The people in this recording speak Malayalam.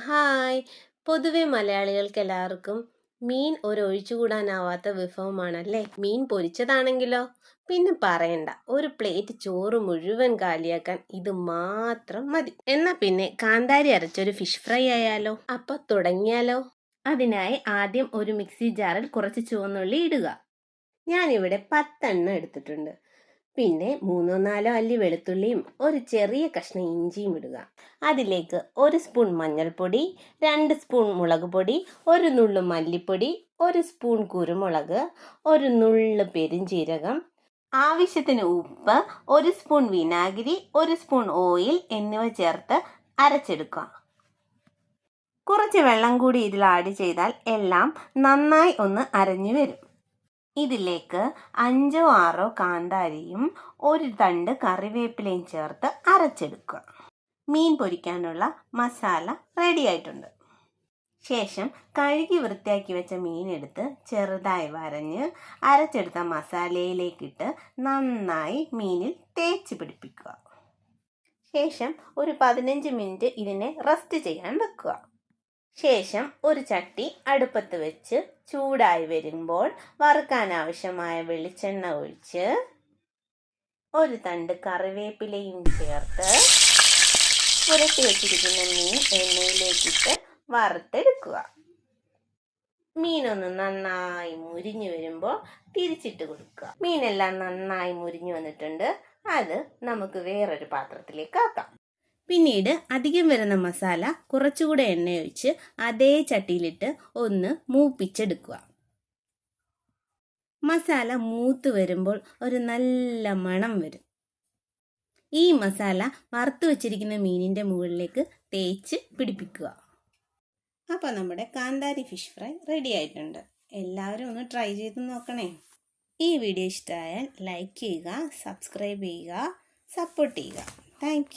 ഹായ്. പൊതുവെ മലയാളികൾക്കെല്ലാവർക്കും മീൻ ഒരു ഒഴിച്ചുകൂടാനാവാത്ത വിഭവമാണല്ലേ. മീൻ പൊരിച്ചതാണെങ്കിലോ പിന്നെ പറയണ്ട. ഒരു പ്ലേറ്റ് ചോറ് മുഴുവൻ കാലിയാക്കാൻ ഇത് മാത്രം മതി. എന്നാ പിന്നെ കാന്താരി അരച്ചൊരു ഫിഷ് ഫ്രൈ ആയാലോ? അപ്പൊ തുടങ്ങിയാലോ? അതിനായി ആദ്യം ഒരു മിക്സി ജാറിൽ കുറച്ച് ചുവന്നുള്ളി ഇടുക. ഞാനിവിടെ 10 എടുത്തിട്ടുണ്ട്. പിന്നെ 3-4 അല്ലി വെളുത്തുള്ളിയും ഒരു ചെറിയ കഷ്ണം ഇഞ്ചിയും ഇടുക. അതിലേക്ക് 1 സ്പൂൺ മഞ്ഞൾപ്പൊടി, 2 സ്പൂൺ മുളക് പൊടി, 1 നുള്ളു മല്ലിപ്പൊടി, 1 സ്പൂൺ കുരുമുളക്, 1 നുള്ളു പെരിഞ്ജീരകം, ആവശ്യത്തിന് ഉപ്പ്, 1 സ്പൂൺ വിനാഗിരി, 1 സ്പൂൺ ഓയിൽ എന്നിവ ചേർത്ത് അരച്ചെടുക്കുക. കുറച്ച് വെള്ളം കൂടി ഇതിൽ ആഡ് ചെയ്താൽ എല്ലാം നന്നായി ഒന്ന് അരഞ്ഞു വരും. ഇതിലേക്ക് 5-6 കാന്താരിയും 1 തണ്ട് കറിവേപ്പിലയും ചേർത്ത് അരച്ചെടുക്കുക. മീൻ പൊരിക്കാനുള്ള മസാല റെഡി ആയിട്ടുണ്ട്. ശേഷം കഴുകി വൃത്തിയാക്കി വെച്ച മീനെടുത്ത് ചെറുതായി വരഞ്ഞ് അരച്ചെടുത്ത മസാലയിലേക്കിട്ട് നന്നായി മീനിൽ തേച്ച് പിടിപ്പിക്കുക. ശേഷം ഒരു 15 മിനിറ്റ് ഇതിനെ റെസ്റ്റ് ചെയ്യാൻ വെക്കുക. ശേഷം ഒരു ചട്ടി അടുപ്പത്ത് വെച്ച് ചൂടായി വരുമ്പോൾ വറുക്കാൻ ആവശ്യമായ വെളിച്ചെണ്ണ ഒഴിച്ച് 1 തണ്ട് കറിവേപ്പിലയും ചേർത്ത് പുരട്ടി വെച്ചിരിക്കുന്ന മീൻ എണ്ണയിലേക്കിട്ട് വറുത്തെടുക്കുക. മീനൊന്ന് നന്നായി മുരിഞ്ഞു വരുമ്പോൾ തിരിച്ചിട്ട് കൊടുക്കുക. മീനെല്ലാം നന്നായി മുരിഞ്ഞു വന്നിട്ടുണ്ട്. അത് നമുക്ക് വേറൊരു പാത്രത്തിലേക്ക് ആക്കാം. പിന്നീട് അധികം വരുന്ന മസാല കുറച്ചുകൂടെ എണ്ണയൊഴിച്ച് അതേ ചട്ടിയിലിട്ട് ഒന്ന് മൂപ്പിച്ചെടുക്കുക. മസാല മൂത്ത് വരുമ്പോൾ ഒരു നല്ല മണം വരും. ഈ മസാല വറുത്ത് വെച്ചിരിക്കുന്ന മീനിൻ്റെ മുകളിലേക്ക് തേച്ച് പിടിപ്പിക്കുക. അപ്പോൾ നമ്മുടെ കാന്താരി ഫിഷ് ഫ്രൈ റെഡി ആയിട്ടുണ്ട്. എല്ലാവരും ഒന്ന് ട്രൈ ചെയ്ത് നോക്കണേ. ഈ വീഡിയോ ഇഷ്ടമായാൽ ലൈക്ക് ചെയ്യുക, സബ്സ്ക്രൈബ് ചെയ്യുക, സപ്പോർട്ട് ചെയ്യുക. താങ്ക്